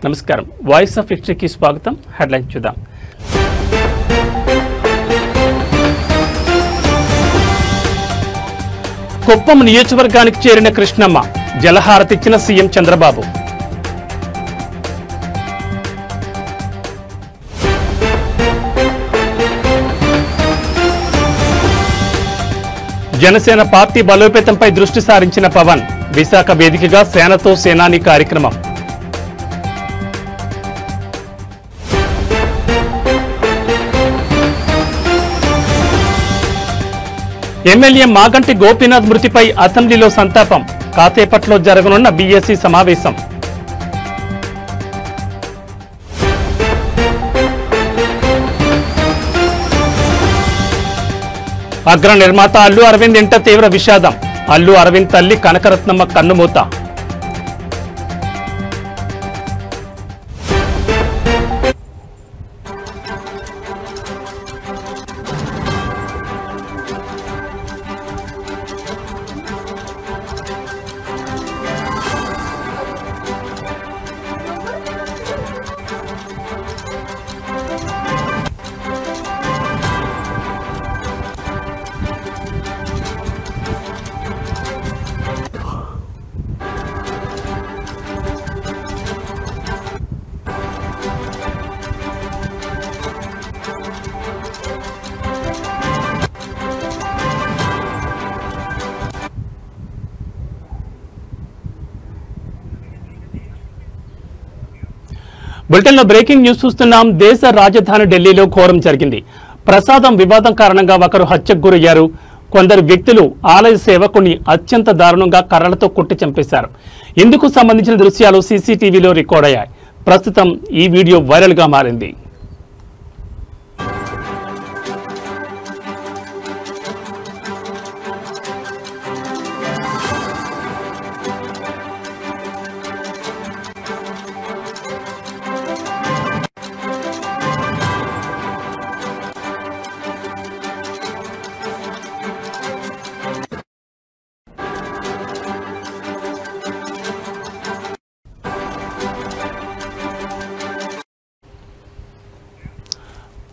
నమస్కారం voice of హిస్టరీకి స్వాగతం. Headlines చూద్దాం. కుప్పం నియోజకవర్గానికి చేరిన కృష్ణమ్మ జలహారతిచ్చిన సీఎం చంద్రబాబు. జనసేన పార్టీ బలోపేతంపై దృష్టి సారించిన పవన్ విశాఖ వేదికగా సేనతో సేనాని కార్యక్రమం. ఎమ్మెల్యే మాగంటి గోపీనాథ్ మృతిపై అసెంబ్లీలో సంతాపం. కాసేపట్లో జరగనున్న బీఎస్సీ సమావేశం. అగ్ర నిర్మాత అల్లు అరవింద్ ఇంట తీవ్ర విషాదం. అల్లు అరవింద్ తల్లి కనకరత్నమ్మ కన్నుమూత. బులెటిన్లో బ్రేకింగ్ న్యూస్ చూస్తున్నాం. దేశ రాజధాని ఢిల్లీలో ఘోరం జరిగింది. ప్రసాదం వివాదం కారణంగా ఒకరు హత్యకు గురయ్యారు. కొందరు వ్యక్తులు ఆలయ సేవకుని అత్యంత దారుణంగా కర్రలతో కొట్టి చంపేశారు. ఇందుకు సంబంధించిన దృశ్యాలు సీసీటీవీలో రికార్డ్ అయ్యాయి. ప్రస్తుతం ఈ వీడియో వైరల్ గా మారింది.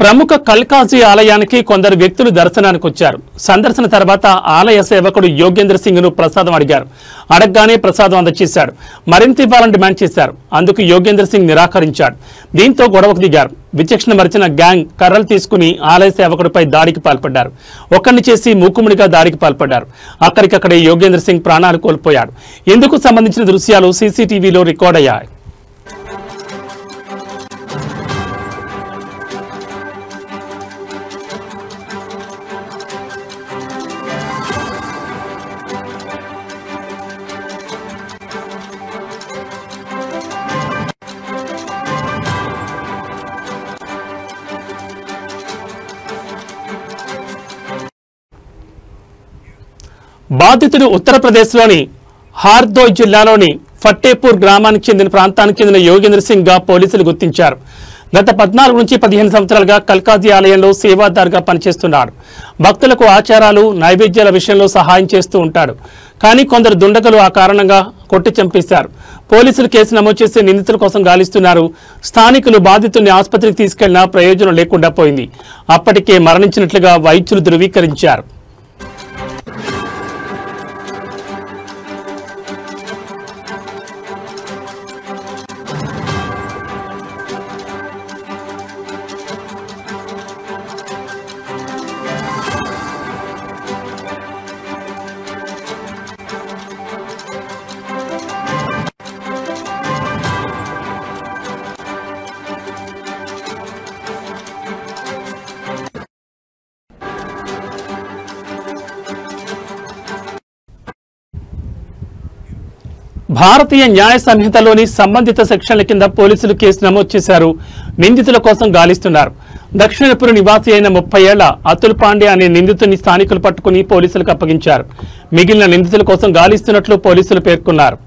ప్రముఖ కల్కాజీ ఆలయానికి కొందరు వ్యక్తులు దర్శనానికి వచ్చారు. సందర్శన తర్వాత ఆలయ సేవకుడు యోగేంద్ర సింగ్ ను ప్రసాదం అడిగారు. అడగగానే ప్రసాదం అందజేశాడు. మరింత ఇవ్వాలని డిమాండ్ చేశారు. అందుకు యోగేంద్ర సింగ్ నిరాకరించాడు. దీంతో గొడవకు దిగారు. విచక్షణ మరిచిన గ్యాంగ్ కర్రలు తీసుకుని ఆలయ సేవకుడిపై దాడికి పాల్పడ్డారు. ఒకరిని చేసి మూకుముడిగా దాడికి పాల్పడ్డారు. అక్కడికక్కడే యోగేంద్ర సింగ్ ప్రాణాలు కోల్పోయాడు. ఇందుకు సంబంధించిన దృశ్యాలు సీసీటీవీలో రికార్డ్ అయ్యాయి. బాధితుడు ఉత్తరప్రదేశ్లోని హార్దోయ్ జిల్లాలోని ఫట్టేపూర్ గ్రామానికి చెందిన ప్రాంతానికి చెందిన యోగేంద్ర సింగ్ గా పోలీసులు గుర్తించారు. గత 14 నుంచి 15 సంవత్సరాలుగా కల్కాజీ ఆలయంలో సేవాదారుగా పనిచేస్తున్నాడు. భక్తులకు ఆచారాలు నైవేద్యాల విషయంలో సహాయం చేస్తూ ఉంటాడు. కానీ కొందరు దుండగులు ఆ కారణంగా కొట్టి చంపేశారు. పోలీసులు కేసు నమోదు చేసి నిందితుల కోసం గాలిస్తున్నారు. స్థానికులు బాధితుడిని ఆసుపత్రికి తీసుకెళ్లినా ప్రయోజనం లేకుండా పోయింది. అప్పటికే మరణించినట్లుగా వైద్యులు ధృవీకరించారు. భారతీయ న్యాయ సంహితలోని సంబంధిత సెక్షన్ల కింద పోలీసులు కేసు నమోదు చేశారు. నిందితుల కోసం గాలిస్తున్నారు. దక్షిణపురి నివాసి అయిన 30 ఏళ్ల అతుల్ పాండే అనే నిందితుని స్థానికులు పట్టుకుని పోలీసులకు అప్పగించారు. మిగిలిన నిందితుల కోసం గాలిస్తున్నట్లు పోలీసులు పేర్కొన్నారు.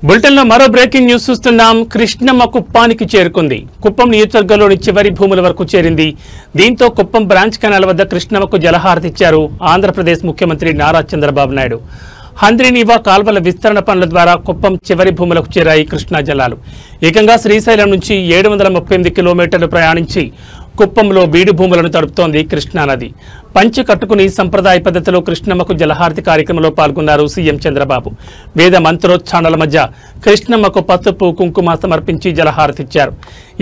బులెటిన్లో మరో బ్రేకింగ్ న్యూస్ చూస్తున్నాం. కృష్ణమ్మ కుప్పానికి చేరుకుంది. కుప్పం నియోజకవర్గంలోని చివరి భూముల వరకు చేరింది. దీంతో కుప్పం బ్రాంచ్ కెనాల్ వద్ద కృష్ణమ్మకు జలహారతి ఇచ్చారు ఆంధ్రప్రదేశ్ ముఖ్యమంత్రి నారా చంద్రబాబు నాయుడు. హంద్రీనీవా కాల్వల విస్తరణ పనుల ద్వారా కుప్పం చివరి భూములకు చేరాయి కృష్ణా జలాలు. ఏకంగా శ్రీశైలం నుంచి 738 కిలోమీటర్లు ప్రయాణించి కుప్పంలో బీడు భూములను తడుపుతోంది కృష్ణానది. పంచె కట్టుకుని సంప్రదాయ పద్ధతిలో కృష్ణమ్మకు జలహారతి కార్యక్రమంలో పాల్గొన్నారు సీఎం చంద్రబాబు. వేద మంత్రోచ్చారణల మధ్య కృష్ణమ్మకు పసుపు కుంకుమ సమర్పించి జలహారతిచ్చారు.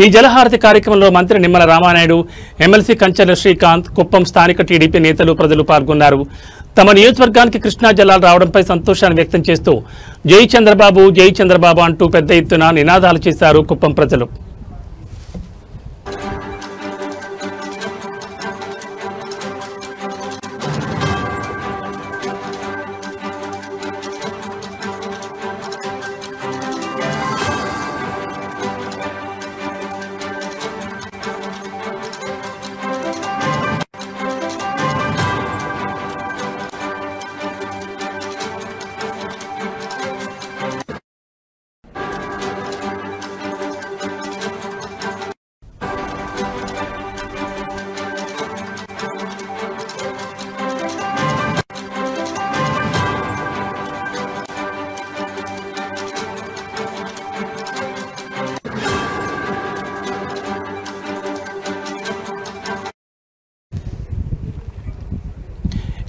ఈ జలహారతి కార్యక్రమంలో మంత్రి నిమ్మల రామానాయుడు, ఎమ్మెల్సీ కంచర్ల శ్రీకాంత్, కుప్పం స్థానిక టీడీపీ నేతలు, ప్రజలు పాల్గొన్నారు. తమ నియోజకవర్గానికి కృష్ణా జలాలు రావడంపై సంతోషాన్ని వ్యక్తం చేస్తూ జై చంద్రబాబు, జై చంద్రబాబు అంటూ పెద్ద ఎత్తున నినాదాలు చేశారు కుప్పం ప్రజలు.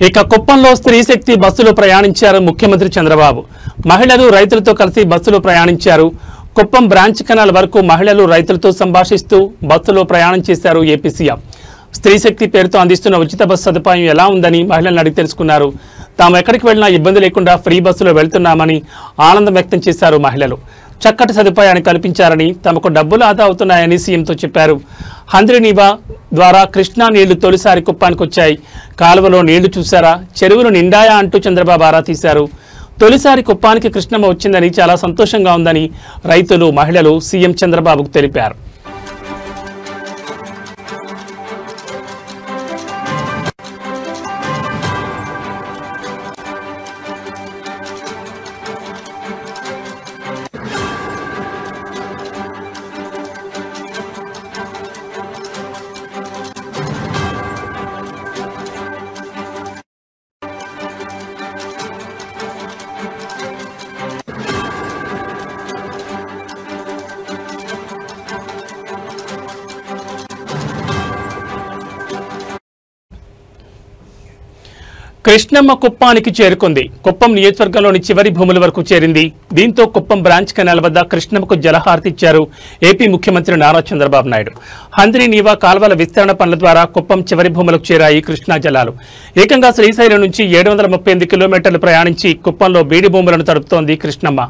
ఇక కుప్పంలో స్త్రీ శక్తి బస్సులో ప్రయాణించారు ముఖ్యమంత్రి చంద్రబాబు. మహిళలు రైతులతో కలిసి బస్సులో ప్రయాణించారు. కుప్పం బ్రాంచ్ కెనాల్ వరకు మహిళలు రైతులతో సంభాషిస్తూ బస్సులో ప్రయాణం చేశారు ఏపీ సీఎం. స్త్రీ శక్తి పేరుతో అందిస్తున్న ఉచిత బస్సు సదుపాయం ఎలా ఉందని మహిళలను అడిగి తెలుసుకున్నారు. తాము ఎక్కడికి వెళ్లినా ఇబ్బంది లేకుండా ఫ్రీ బస్సులో వెళ్తున్నామని ఆనందం వ్యక్తం చేశారు మహిళలు. చక్కటి సదుపాయాన్ని కల్పించారని, తమకు డబ్బులు ఆదా అవుతున్నాయని సీఎంతో చెప్పారు. హంద్రీనీవా ద్వారా కృష్ణా నీళ్లు తొలిసారి కుప్పానికి వచ్చాయి. కాలువలో నీళ్లు చూశారా, చెరువులు నిండాయా అంటూ చంద్రబాబు ఆరా తీశారు. తొలిసారి కుప్పానికి కృష్ణమ్మ వచ్చిందని చాలా సంతోషంగా ఉందని రైతులు, మహిళలు సీఎం చంద్రబాబుకు తెలిపారు. కృష్ణమ్మ కుప్పానికి చేరుకుంది. కుప్పం నియోజకవర్గంలోని చివరి భూముల వరకు చేరింది. దీంతో కుప్పం బ్రాంచ్ కెనాల్ వద్ద కృష్ణమ్మకు జలహారతి ఇచ్చారు ఏపీ ముఖ్యమంత్రి నారా చంద్రబాబు నాయుడు. హంద్రీనీవా కాల్వల విస్తరణ పనుల ద్వారా కుప్పం చివరి భూములకు చేరాయి కృష్ణా జలాలు. ఏకంగా శ్రీశైలం నుంచి 738 కిలోమీటర్లు ప్రయాణించి కుప్పంలో బీడి భూములను తడుపుతోంది కృష్ణమ్మ.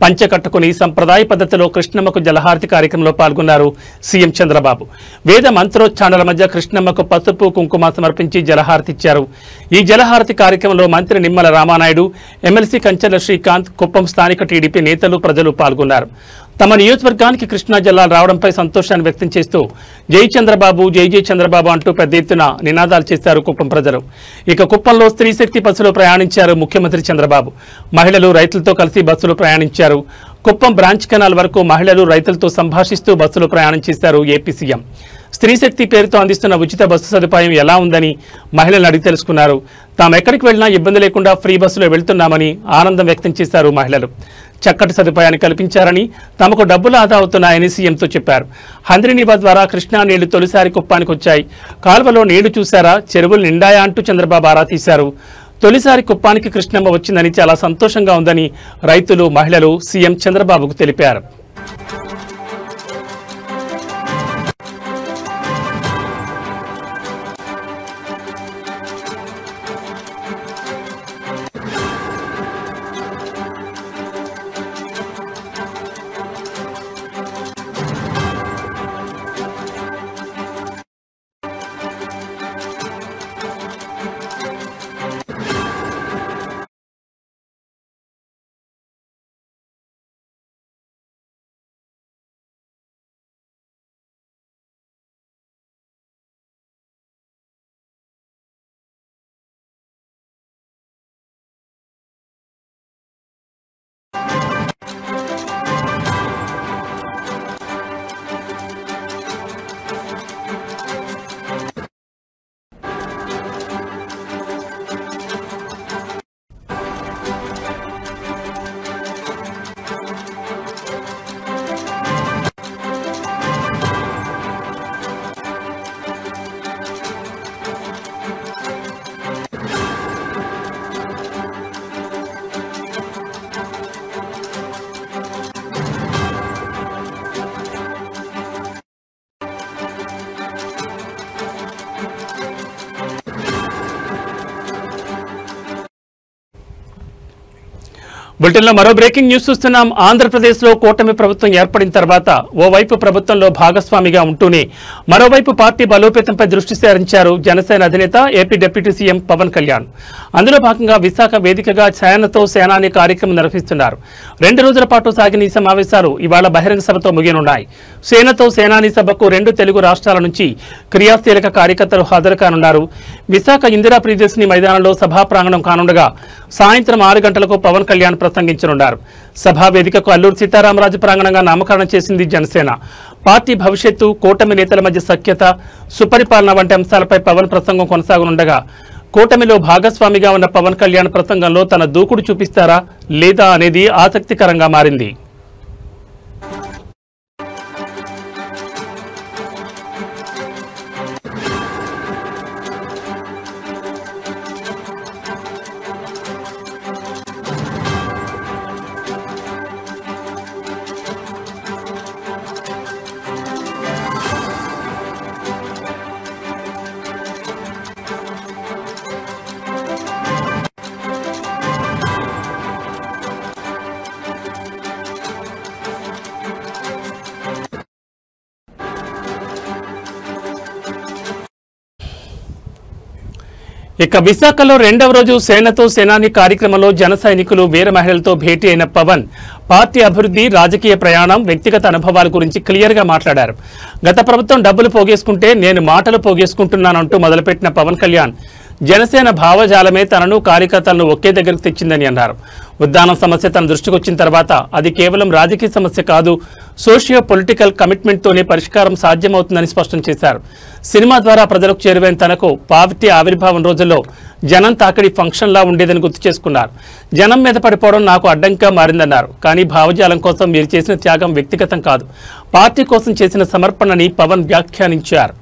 పంచె కట్టుకుని సంప్రదాయ పద్ధతిలో కృష్ణమ్మకు జలహారతి కార్యక్రమంలో పాల్గొన్నారు సీఎం చంద్రబాబు. వేద మంత్రోచ్చారణల మధ్య కృష్ణమ్మకు పసుపు కుంకుమ సమర్పించి జలహారతిచ్చారు. ఈ జలహారతి కార్యక్రమంలో మంత్రి నిమ్మల రామానాయుడు, ఎమ్మెల్సీ కంచర్ల శ్రీకాంత్, కుప్పం స్థానిక టీడీపీ నేతలు, ప్రజలు పాల్గొన్నారు. తమ నియోజకవర్గానికి కృష్ణా జలాలు రావడంపై సంతోషాన్ని వ్యక్తం చేస్తూ జై చంద్రబాబు, జై జై చంద్రబాబు అంటూ పెద్ద ఎత్తున నినాదాలు చేశారు కుప్పం ప్రజలు. ఇక కుప్పంలో స్త్రీ శక్తి బస్సులో ప్రయాణించారు ముఖ్యమంత్రి చంద్రబాబు. మహిళలు రైతులతో కలిసి బస్సులో ప్రయాణించారు. కుప్పం బ్రాంచ్ కెనాల్ వరకు మహిళలు రైతులతో సంభాషిస్తూ బస్సులో ప్రయాణం చేశారు ఏపీ సీఎం. స్త్రీ శక్తి పేరుతో అందిస్తున్న ఉచిత బస్సు సదుపాయం ఎలా ఉందని మహిళలను అడిగి తెలుసుకున్నారు. తాము ఎక్కడికి వెళ్లినా ఇబ్బంది లేకుండా ఫ్రీ బస్సులో వెళ్తున్నామని ఆనందం వ్యక్తం చేశారు మహిళలు. చక్కటి సదుపాయాన్ని కల్పించారని, తమకు డబ్బులు ఆదా అవుతున్నాయని సీఎంతో చెప్పారు. హంద్రీనీవా ద్వారా కృష్ణా నీళ్లు తొలిసారి కుప్పానికి వచ్చాయి. కాలువలో నీళ్లు చూశారా, చెరువులు నిండాయా అంటూ చంద్రబాబు ఆరా తీశారు. తొలిసారి కుప్పానికి కృష్ణమ్మ వచ్చిందని చాలా సంతోషంగా ఉందని రైతులు, మహిళలు సీఎం చంద్రబాబుకు తెలిపారు. బులెటిన్లో మరో బ్రేకింగ్ న్యూస్ చూస్తున్నాం. ఆంధ్రప్రదేశ్లో కూటమి ప్రభుత్వం ఏర్పడిన తర్వాత ఓవైపు ప్రభుత్వంలో భాగస్వామిగా ఉంటూనే మరోవైపు పార్టీ బలోపేతంపై దృష్టి సారించారు జనసేన అధినేత AP deputy CM Pawan Kalyan. అందులో భాగంగా విశాఖ వేదికగా సేనతో సేనాని కార్యక్రమం నిర్వహిస్తున్నారు. 2 రోజుల పాటు సాగిన ఈ సమావేశాలు ఇవాళ బహిరంగ సభతో ముగియనున్నాయి. సేనతో సేనాని సభకు 2 తెలుగు రాష్ట్రాల నుంచి క్రియాశీలక కార్యకర్తలు హాజరు కానున్నారు. విశాఖ ఇందిరా ప్రియదర్శిని మైదానంలో సభా ప్రాంగణం కానుండగా సాయంత్రం 6 గంటలకు పవన్ కళ్యాణ్ ప్రసంగించనున్నారు. సభా వేదికకు అల్లూరు సీతారామరాజు ప్రాంగణంగా నామకరణం చేసింది జనసేన. పార్టీ భవిష్యత్తు, కూటమి నేతల మధ్య సఖ్యత, సుపరిపాలన వంటి అంశాలపై పవన్ ప్రసంగం కొనసాగనుండగా కూటమిలో భాగస్వామిగా ఉన్న పవన్ కళ్యాణ్ ప్రసంగంలో తన దూకుడు చూపిస్తారా లేదా అనేది ఆసక్తికరంగా మారింది. ఇక విశాఖలో 2వ రోజు సేనతో సేనాని కార్యక్రమంలో జన సైనికులు, వీర మహిళలతో భేటీ అయిన పవన్ పార్టీ అభివృద్ధి, రాజకీయ ప్రయాణం, వ్యక్తిగత అనుభవాల గురించి క్లియర్గా మాట్లాడారు. గత ప్రభుత్వం డబ్బులు పోగేసుకుంటే నేను మాటలు పోగేసుకుంటున్నానంటూ మొదలుపెట్టిన పవన్ కళ్యాణ్ జనసేన భావజాలమే తనను, కార్యకర్తలను ఒకే దగ్గరకు తెచ్చిందని అన్నారు. ఉద్దానం సమస్య తన దృష్టికి వచ్చిన తర్వాత అది కేవలం రాజకీయ సమస్య కాదు, సోషియో పొలిటికల్ కమిట్మెంట్తోనే పరిష్కారం సాధ్యమవుతుందని స్పష్టం చేశారు. సినిమా ద్వారా ప్రజలకు చేరువైన తనకు పార్టీ ఆవిర్భావం రోజుల్లో జనం తాకిడి ఫంక్షన్లా ఉండేదని గుర్తు చేసుకున్నారు. జనం మీద పడిపోవడం నాకు అడ్డంగా మారిందన్నారు. కానీ భావజాలం కోసం మీరు చేసిన త్యాగం వ్యక్తిగతం కాదు, పార్టీ కోసం చేసిన సమర్పణని పవన్ వ్యాఖ్యానించారు.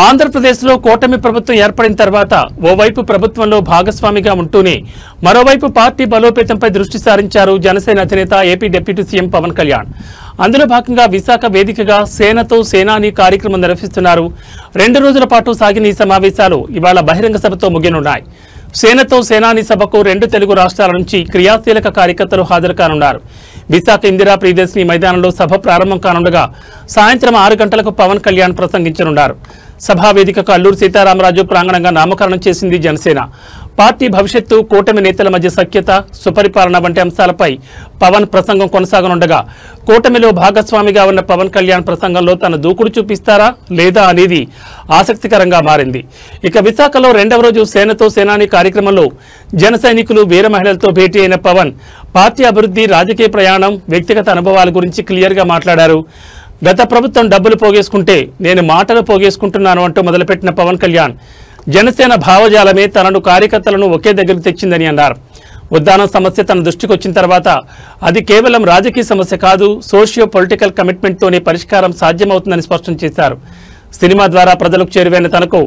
ఆంధ్రప్రదేశ్లో కూటమి ప్రభుత్వం ఏర్పడిన తర్వాత ఓవైపు ప్రభుత్వంలో భాగస్వామిగా ఉంటూనే మరోవైపు పార్టీ బలోపేతంపై దృష్టి సారించారు జనసేన అధినేత AP deputy CM Pawan Kalyan. అందులో భాగంగా విశాఖ వేదికగా సేనతో సేనాని కార్యక్రమం నిర్వహిస్తున్నారు. 2 రోజుల పాటు సాగిన ఈ సమావేశాలు ఇవాళ బహిరంగ సభతో ముగియనున్నాయి. సేనతో సేనాని సభకు 2 తెలుగు రాష్ట్రాల నుంచి క్రియాశీలక కార్యకర్తలు హాజరు కానున్నారు. విశాఖ ఇందిరా ప్రియదర్శిని మైదానంలో సభ ప్రారంభం కానుండగా సాయంత్రం 6 గంటలకు పవన్ కళ్యాణ్ ప్రసంగించనున్నారు. సభా వేదికకు అల్లూరు సీతారామరాజు ప్రాంగణంగా నామకరణం చేసింది జనసేన. పార్టీ భవిష్యత్తు, కూటమి నేతల మధ్య సఖ్యత, సుపరిపాలన వంటి అంశాలపై పవన్ ప్రసంగం కొనసాగనుండగా కూటమిలో భాగస్వామిగా ఉన్న పవన్ కళ్యాణ్ ప్రసంగంలో తన దూకుడు చూపిస్తారా లేదా అనేది ఆసక్తికరంగా మారింది. ఇక విశాఖలో 2వ రోజు సేనతో సేనాని కార్యక్రమంలో జన సైనికులు, వీర మహిళలతో భేటీ అయిన పవన్ పార్టీ అభివృద్ధి, రాజకీయ ప్రయాణం, వ్యక్తిగత అనుభవాల గురించి క్లియర్గా మాట్లాడారు. గత ప్రభుత్వం డబ్బులు పోగేసుకుంటే నేను మాటలు పోగేసుకుంటున్నాను అంటూ మొదలుపెట్టిన పవన్ కళ్యాణ్ జనసేన భావజాలమే తనను, కార్యకర్తలను ఒకే దగ్గరకు తెచ్చిందని అన్నారు. ఉద్దానం సమస్య తన దృష్టికి వచ్చిన తర్వాత అది కేవలం రాజకీయ సమస్య కాదు, సోషియో పొలిటికల్ కమిట్మెంట్తోనే పరిష్కారం సాధ్యమవుతుందని స్పష్టం చేశారు. సినిమా ద్వారా ప్రజలకు చేరువైన తనకు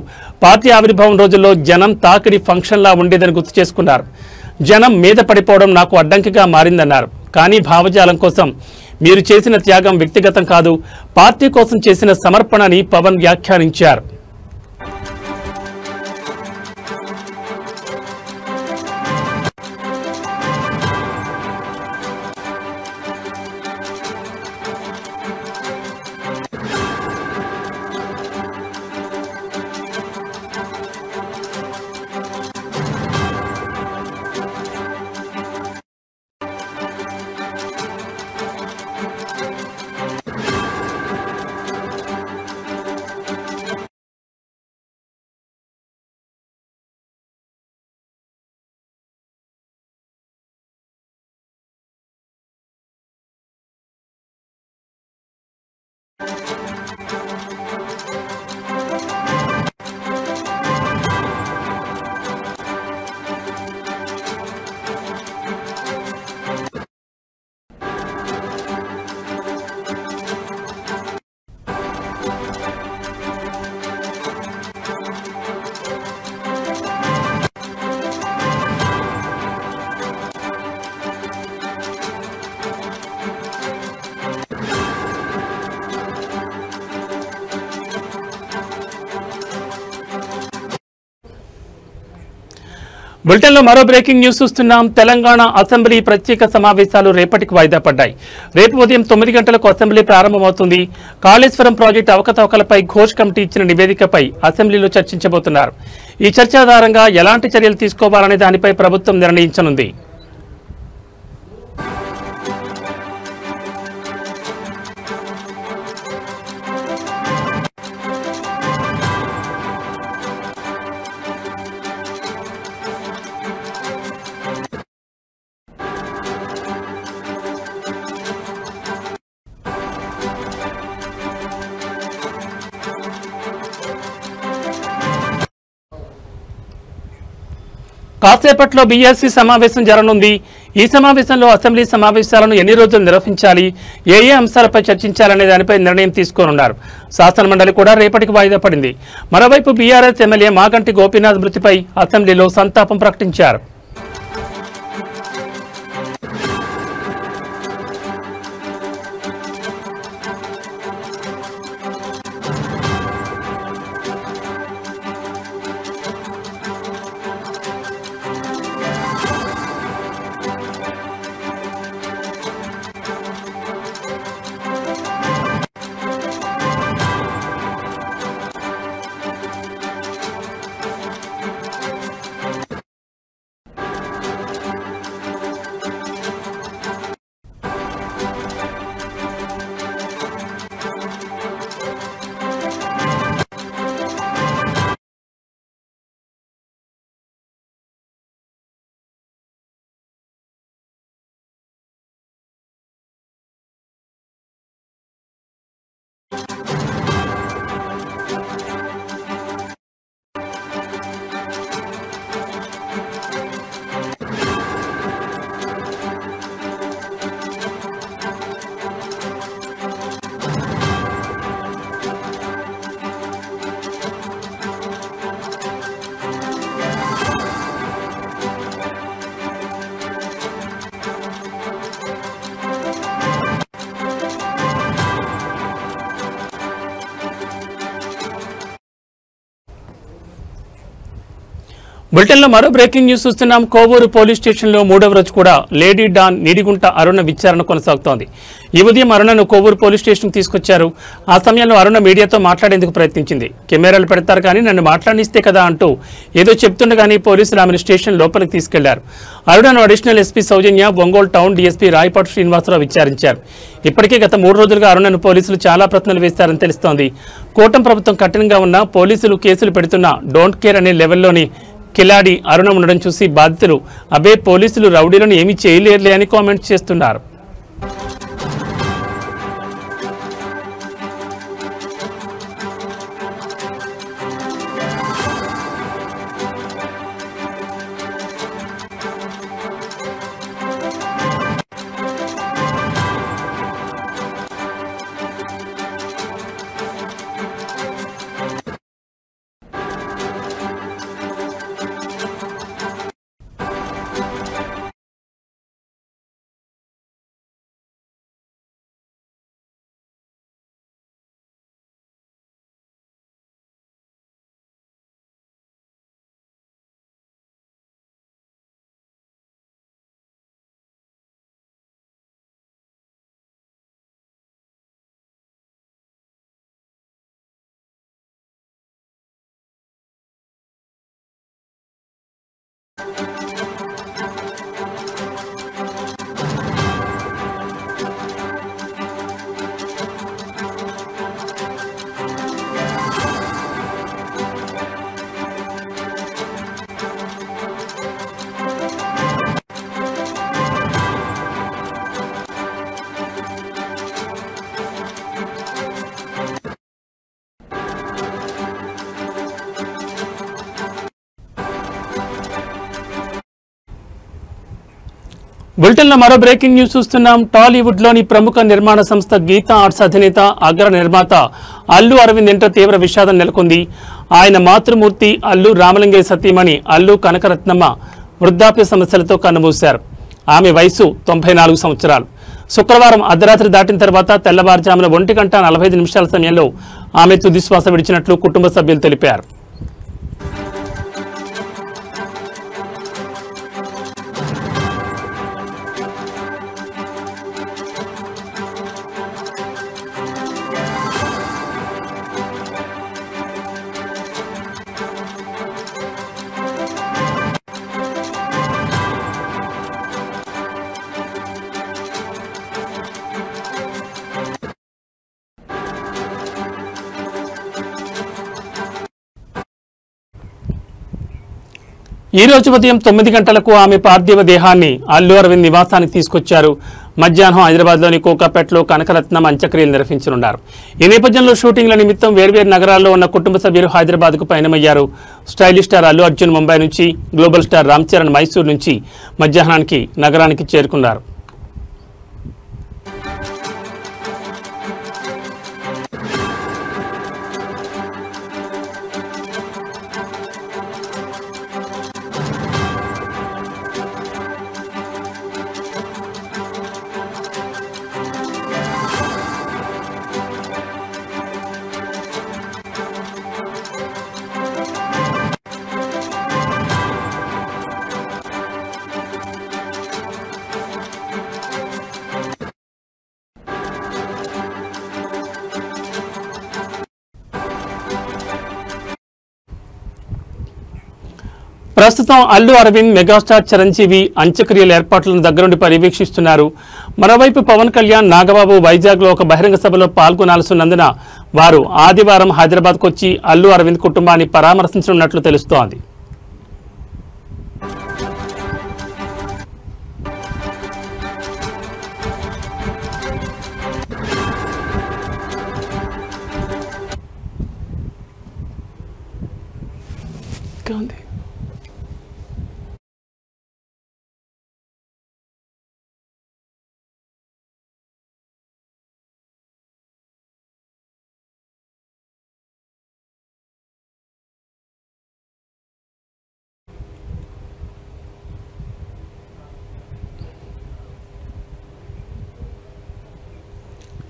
పార్టీ ఆవిర్భావం రోజుల్లో జనం తాకిడి ఫంక్షన్లా ఉండేదని గుర్తు చేసుకున్నారు. జనం మీద పడిపోవడం నాకు అడ్డంకిగా మారిందన్నారు. కానీ భావజాలం కోసం మీరు చేసిన త్యాగం వ్యక్తిగతం కాదు, పార్టీ కోసం చేసిన సమర్పణని పవన్ వ్యాఖ్యానించారు. బులెటిన్లో మరో బ్రేకింగ్ న్యూస్ చూస్తున్నాం. తెలంగాణ అసెంబ్లీ ప్రత్యేక సమావేశాలు రేపటికి వాయిదా పడ్డాయి. రేపు ఉదయం 9 గంటలకు అసెంబ్లీ ప్రారంభమవుతుంది. కాళేశ్వరం ప్రాజెక్టు అవకతవకలపై ఘోష్ కమిటీ ఇచ్చిన నివేదికపై అసెంబ్లీలో చర్చించబోతున్నారు. ఈ చర్చ ఆధారంగా ఎలాంటి చర్యలు తీసుకోవాలనే దానిపై ప్రభుత్వం నిర్ణయించనుంది. కాసేపట్లో బీఎస్సీ సమావేశం జరగనుంది. ఈ సమావేశంలో అసెంబ్లీ సమావేశాలను ఎన్ని రోజులు నిర్వహించాలి, ఏ అంశాలపై చర్చించాలనే దానిపై నిర్ణయం తీసుకోనున్నారు. శాసనమండలి కూడా రేపటికి వాయిదా పడింది. మరోవైపు బీఆర్ఎస్ ఎమ్మెల్యే మాగంటి గోపీనాథ్ మృతిపై అసెంబ్లీలో సంతాపం ప్రకటించారు. బులెటిన్లో మరో బ్రేకింగ్ న్యూస్ చూస్తున్నాం. కోవూరు పోలీస్ స్టేషన్లో 3వ రోజు కూడా లేడీ డాన్ నిడిగుంట అరుణ విచారణ కొనసాగుతోంది. ఈ ఉదయం అరుణను కోవూరు పోలీస్ స్టేషన్కు తీసుకొచ్చారు. ఆ సమయంలో అరుణ మీడియాతో మాట్లాడేందుకు ప్రయత్నించింది. కెమెరాలు పెడతారు కానీ నన్ను మాట్లాడిస్తే కదా అంటూ ఏదో చెప్తుండగానే పోలీసులు ఆమెను స్టేషన్ లోపలికి తీసుకెళ్లారు. అరుణను అడిషనల్ ఎస్పీ సౌజన్య, ఒంగోలు టౌన్ డీఎస్పీ రాయపాటి శ్రీనివాసరావు విచారించారు. ఇప్పటికే గత 3 రోజులుగా అరుణను పోలీసులు చాలా ప్రశ్నలు వేస్తారని తెలుస్తోంది. కూటమి ప్రభుత్వం కఠినంగా ఉన్న పోలీసులు కేసులు పెడుతున్నా డోంట్ కేర్ అనే లెవెల్లోని కిలాడి అరుణ ఉండడం చూసి బాధితులు అబే పోలీసులు రౌడీలను ఏమీ చేయలేరులే అని కామెంట్ చేస్తున్నారు. బులెటిన్లో మరో బ్రేకింగ్ న్యూస్ చూస్తున్నాం. టాలీవుడ్లోని ప్రముఖ నిర్మాణ సంస్థ గీతా ఆర్ట్స్ అధినేత, అగ్ర నిర్మాత అల్లు అరవింద్ ఇంట తీవ్ర విషాదం నెలకొంది. ఆయన మాతృమూర్తి అల్లు రామలింగయ్య సతీమణి అల్లు కనకరత్నమ్మ వృద్ధాప్య సమస్యలతో కన్నుమూశారు. ఆమె వయసు 94 సంవత్సరాలు. శుక్రవారం అర్ధరాత్రి దాటిన తర్వాత తెల్లవారుజామున 1:45 సమయంలో ఆమె తుదిశ్వాస విడిచినట్లు కుటుంబ సభ్యులు తెలిపారు. ఈ రోజు ఉదయం 9 గంటలకు ఆమె పార్థివ దేహాన్ని అల్లు అరవింద్ నివాసానికి తీసుకొచ్చారు. మధ్యాహ్నం హైదరాబాద్లోని కోకాపేటలో కనకరత్నం అంత్యక్రియలు నిర్వహించనున్నారు. ఈ నేపథ్యంలో షూటింగ్ల నిమిత్తం వేర్వేరు నగరాల్లో ఉన్న కుటుంబ సభ్యులు హైదరాబాద్కు పయనమయ్యారు. స్టైలిష్ స్టార్ అల్లు అర్జున్ ముంబై నుంచి, గ్లోబల్ స్టార్ రామ్ చరణ్ మైసూర్ నుంచి మధ్యాహ్నానికి నగరానికి చేరుకున్నారు. ప్రస్తుతం అల్లు అరవింద్, మెగాస్టార్ చిరంజీవి అంత్యక్రియల ఏర్పాట్లను దగ్గరుండి పర్యవేక్షిస్తున్నారు. మరోవైపు పవన్ కళ్యాణ్, నాగబాబు వైజాగ్లో ఒక బహిరంగ సభలో పాల్గొనాల్సినందున వారు ఆదివారం హైదరాబాద్కు వచ్చి అల్లు అరవింద్ కుటుంబాన్ని పరామర్శించనున్నట్లు తెలుస్తోంది.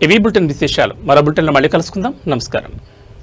ఇవి బులెటిన్ విశేషాలు. మరో బులెటిన్లో మళ్ళీ కలుసుకుందాం. నమస్కారం.